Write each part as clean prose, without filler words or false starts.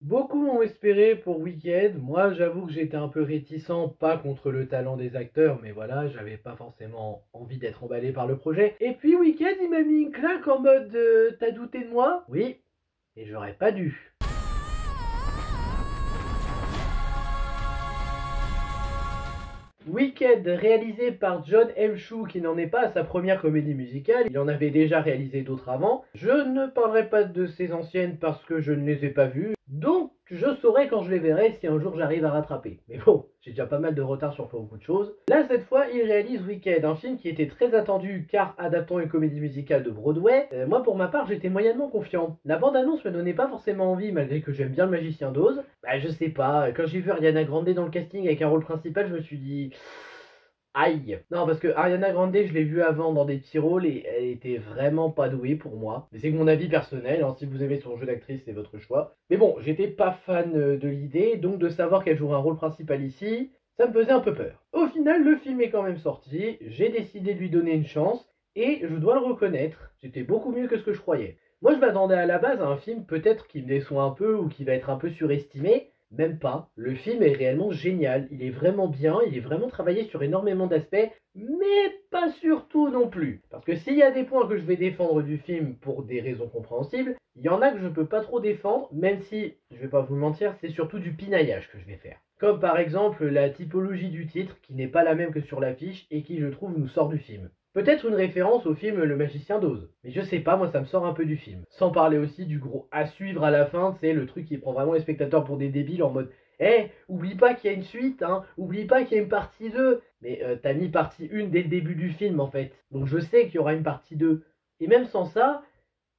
Beaucoup ont espéré pour Wicked. Moi, j'avoue que j'étais un peu réticent, pas contre le talent des acteurs, mais voilà, j'avais pas forcément envie d'être emballé par le projet. Et puis Wicked, il m'a mis une claque en mode t'as douté de moi? Oui, et j'aurais pas dû. Wicked, réalisé par John M. Chu, qui n'en est pas à sa première comédie musicale, il en avait déjà réalisé d'autres avant. Je ne parlerai pas de ses anciennes parce que je ne les ai pas vues, donc je saurai quand je les verrai si un jour j'arrive à rattraper. Mais bon, j'ai déjà pas mal de retard sur beaucoup de choses. Là, cette fois, il réalise Wicked, un film qui était très attendu car adaptant une comédie musicale de Broadway. Moi, pour ma part, j'étais moyennement confiant. La bande-annonce me donnait pas forcément envie, malgré que j'aime bien le Magicien d'Oz. Bah, je sais pas, quand j'ai vu Ariana Grande dans le casting avec un rôle principal, je me suis dit... Aïe. Non, parce que Ariana Grande, je l'ai vue avant dans des petits rôles et elle était vraiment pas douée pour moi. Mais c'est que mon avis personnel, hein, si vous aimez son jeu d'actrice, c'est votre choix. Mais bon, j'étais pas fan de l'idée, donc de savoir qu'elle jouerait un rôle principal ici, ça me faisait un peu peur. Au final, le film est quand même sorti, j'ai décidé de lui donner une chance, et je dois le reconnaître, c'était beaucoup mieux que ce que je croyais. Moi, je m'attendais à la base à un film peut-être qui me déçoit un peu ou qui va être un peu surestimé, même pas. Le film est réellement génial, il est vraiment bien, il est vraiment travaillé sur énormément d'aspects, mais pas sur tout non plus. Parce que s'il y a des points que je vais défendre du film pour des raisons compréhensibles, il y en a que je peux pas trop défendre, même si, je vais pas vous mentir, c'est surtout du pinaillage que je vais faire. Comme par exemple la typologie du titre, qui n'est pas la même que sur l'affiche et qui je trouve nous sort du film. Peut-être une référence au film Le Magicien d'Oz. Mais je sais pas, moi ça me sort un peu du film. Sans parler aussi du gros à suivre à la fin, c'est le truc qui prend vraiment les spectateurs pour des débiles en mode oublie pas qu'il y a une suite, hein, oublie pas qu'il y a une partie 2. Mais t'as mis partie 1 dès le début du film en fait. Donc je sais qu'il y aura une partie 2. Et même sans ça,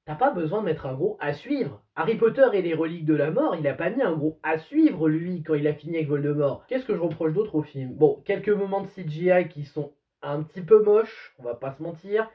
t'as pas besoin de mettre un gros à suivre. Harry Potter et les reliques de la mort, il a pas mis un gros à suivre lui quand il a fini avec Voldemort. Qu'est-ce que je reproche d'autre au film? Bon, quelques moments de CGI qui sont un petit peu moches, on va pas se mentir.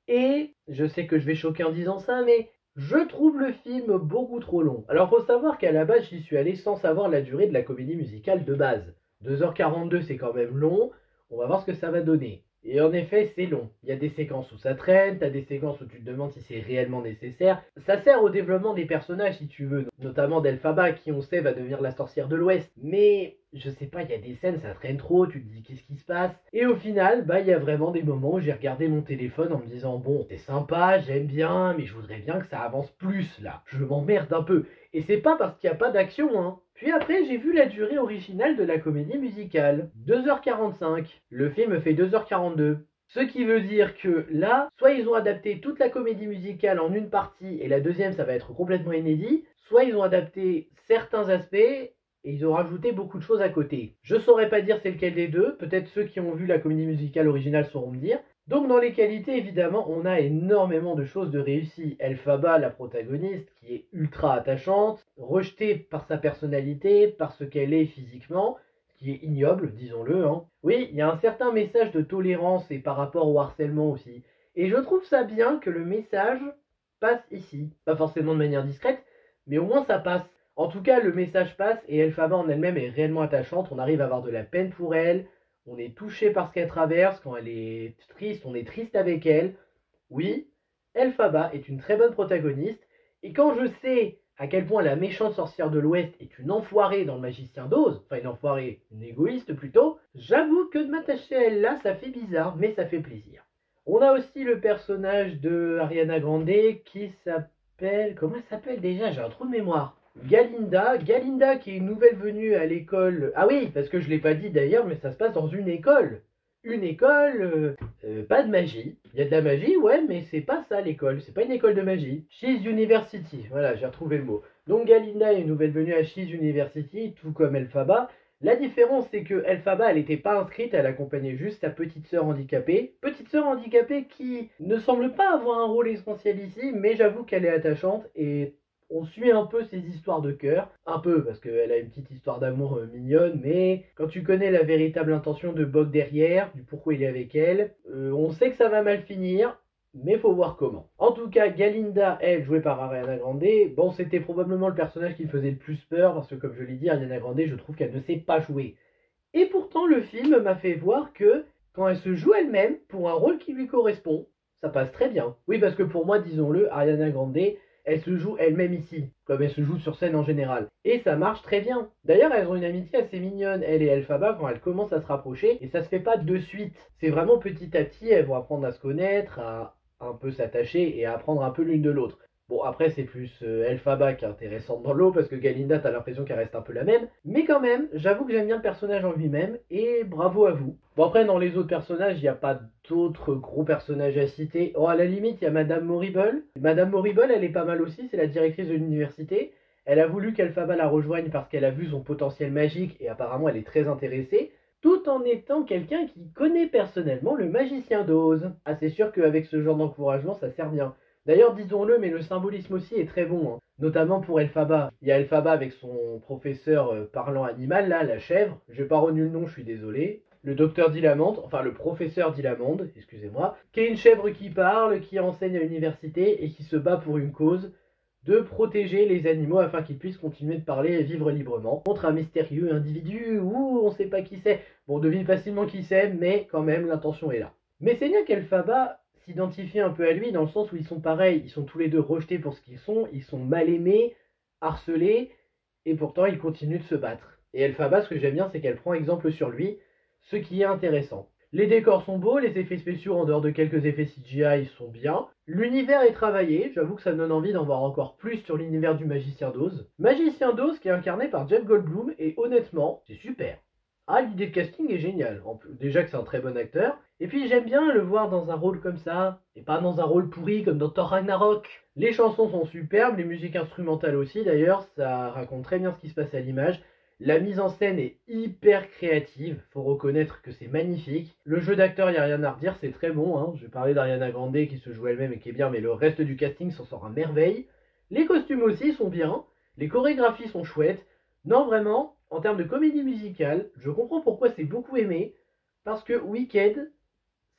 Et je sais que je vais choquer en disant ça, mais je trouve le film beaucoup trop long. Alors faut savoir qu'à la base j'y suis allé sans savoir la durée de la comédie musicale de base. 2h42 c'est quand même long, on va voir ce que ça va donner. Et en effet c'est long. Il y a des séquences où ça traîne, t'as des séquences où tu te demandes si c'est réellement nécessaire. Ça sert au développement des personnages si tu veux, notamment d'Elphaba qui on sait va devenir la sorcière de l'Ouest. Mais je sais pas, il y a des scènes, ça traîne trop, tu te dis qu'est-ce qui se passe. Et au final, bah il y a vraiment des moments où j'ai regardé mon téléphone en me disant bon, c'est sympa, j'aime bien, mais je voudrais bien que ça avance plus là. Je m'emmerde un peu. Et c'est pas parce qu'il n'y a pas d'action, hein. Puis après, j'ai vu la durée originale de la comédie musicale. 2h45. Le film fait 2h42. Ce qui veut dire que là, soit ils ont adapté toute la comédie musicale en une partie et la deuxième ça va être complètement inédit, soit ils ont adapté certains aspects et ils ont rajouté beaucoup de choses à côté. Je saurais pas dire c'est lequel des deux, peut-être ceux qui ont vu la comédie musicale originale sauront me dire. Donc dans les qualités, évidemment, on a énormément de choses de réussies. Elphaba, la protagoniste, qui est ultra attachante, rejetée par sa personnalité, par ce qu'elle est physiquement, qui est ignoble, disons-le. Hein. Oui, il y a un certain message de tolérance et par rapport au harcèlement aussi. Et je trouve ça bien que le message passe ici. Pas forcément de manière discrète, mais au moins ça passe. En tout cas, le message passe et Elphaba en elle-même est réellement attachante. On arrive à avoir de la peine pour elle. On est touché par ce qu'elle traverse. Quand elle est triste, on est triste avec elle. Oui, Elphaba est une très bonne protagoniste. Et quand je sais à quel point la méchante sorcière de l'Ouest est une enfoirée dans le Magicien d'Oz, enfin une enfoirée, une égoïste plutôt, j'avoue que de m'attacher à elle là, ça fait bizarre, mais ça fait plaisir. On a aussi le personnage de Ariana Grande qui s'appelle... Comment elle s'appelle déjà? J'ai un trou de mémoire. Galinda qui est une nouvelle venue à l'école. Ah oui, parce que je l'ai pas dit d'ailleurs, mais ça se passe dans une école. Une école, pas de magie. Il y a de la magie, ouais, mais c'est pas ça l'école. C'est pas une école de magie. She's University, voilà, j'ai retrouvé le mot. Donc Galinda est une nouvelle venue à She's University, tout comme Elphaba. La différence, c'est que Elphaba, elle n'était pas inscrite, elle accompagnait juste sa petite sœur handicapée. Petite sœur handicapée qui ne semble pas avoir un rôle essentiel ici, mais j'avoue qu'elle est attachante et on suit un peu ses histoires de cœur, un peu parce qu'elle a une petite histoire d'amour mignonne, mais quand tu connais la véritable intention de Bog derrière, du pourquoi il est avec elle, on sait que ça va mal finir, mais faut voir comment. En tout cas, Galinda, elle, jouée par Ariana Grande, bon, c'était probablement le personnage qui me faisait le plus peur, parce que comme je l'ai dit, Ariana Grande, je trouve qu'elle ne sait pas jouer. Et pourtant, le film m'a fait voir que, quand elle se joue elle-même, pour un rôle qui lui correspond, ça passe très bien. Oui, parce que pour moi, disons-le, Ariana Grande, elle se joue elle-même ici, comme elle se joue sur scène en général. Et ça marche très bien. D'ailleurs, elles ont une amitié assez mignonne, elle et Elphaba, quand elles commencent à se rapprocher, et ça se fait pas de suite. C'est vraiment petit à petit, elles vont apprendre à se connaître, à un peu s'attacher et à apprendre un peu l'une de l'autre. Bon, après, c'est plus Elphaba qui est intéressante dans l'eau, parce que Galinda, t'as l'impression qu'elle reste un peu la même. Mais quand même, j'avoue que j'aime bien le personnage en lui-même, et bravo à vous. Bon, après, dans les autres personnages, il n'y a pas d'autres gros personnages à citer. Oh, à la limite, il y a Madame Morrible. Madame Morrible, elle est pas mal aussi, c'est la directrice de l'université. Elle a voulu qu'Elphaba la rejoigne parce qu'elle a vu son potentiel magique, et apparemment, elle est très intéressée, tout en étant quelqu'un qui connaît personnellement le magicien d'Oz. Ah, c'est sûr qu'avec ce genre d'encouragement, ça sert bien. D'ailleurs, disons-le, mais le symbolisme aussi est très bon, hein. Notamment pour Elphaba. Il y a Elphaba avec son professeur parlant animal, là, la chèvre. J'ai pas retenu le nom, je suis désolé. Le docteur Dilamande, enfin le professeur Dilamande, excusez-moi, qui est une chèvre qui parle, qui enseigne à l'université et qui se bat pour une cause de protéger les animaux afin qu'ils puissent continuer de parler et vivre librement contre un mystérieux individu où on sait pas qui c'est. Bon, on devine facilement qui c'est, mais quand même l'intention est là. Mais c'est bien qu'Elphaba s'identifie un peu à lui dans le sens où ils sont pareils, ils sont tous les deux rejetés pour ce qu'ils sont mal aimés, harcelés, et pourtant ils continuent de se battre. Et Elphaba, ce que j'aime bien, c'est qu'elle prend exemple sur lui, ce qui est intéressant. Les décors sont beaux, les effets spéciaux en dehors de quelques effets CGI sont bien. L'univers est travaillé, j'avoue que ça me donne envie d'en voir encore plus sur l'univers du Magicien d'Oz. Magicien d'Oz qui est incarné par Jeff Goldblum et honnêtement, c'est super. Ah, l'idée de casting est géniale. Déjà que c'est un très bon acteur. Et puis j'aime bien le voir dans un rôle comme ça, et pas dans un rôle pourri comme dans Thor Ragnarok. Les chansons sont superbes, les musiques instrumentales aussi d'ailleurs, ça raconte très bien ce qui se passe à l'image. La mise en scène est hyper créative, faut reconnaître que c'est magnifique. Le jeu d'acteur, il n'y a rien à redire, c'est très bon, hein. Je vais parler d'Ariana Grande qui se joue elle-même et qui est bien, mais le reste du casting s'en sort à merveille. Les costumes aussi sont bien, les chorégraphies sont chouettes. Non, vraiment, en termes de comédie musicale, je comprends pourquoi c'est beaucoup aimé, parce que Wicked,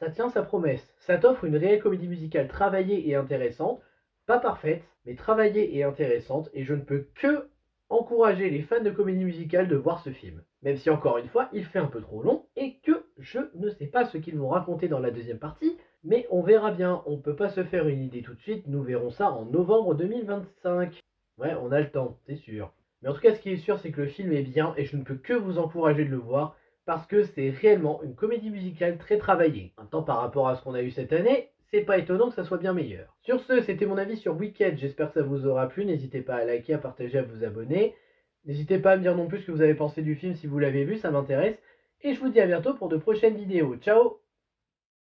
ça tient sa promesse. Ça t'offre une réelle comédie musicale travaillée et intéressante, pas parfaite, mais travaillée et intéressante, et je ne peux que encourager les fans de comédie musicale de voir ce film. Même si encore une fois, il fait un peu trop long, et que je ne sais pas ce qu'ils vont raconter dans la deuxième partie, mais on verra bien, on peut pas se faire une idée tout de suite, nous verrons ça en novembre 2025. Ouais, on a le temps, c'est sûr. Mais en tout cas, ce qui est sûr, c'est que le film est bien, et je ne peux que vous encourager de le voir, parce que c'est réellement une comédie musicale très travaillée. En même temps, par rapport à ce qu'on a eu cette année, c'est pas étonnant que ça soit bien meilleur. Sur ce, c'était mon avis sur Wicked, j'espère que ça vous aura plu, n'hésitez pas à liker, à partager, à vous abonner. N'hésitez pas à me dire non plus ce que vous avez pensé du film si vous l'avez vu, ça m'intéresse. Et je vous dis à bientôt pour de prochaines vidéos. Ciao!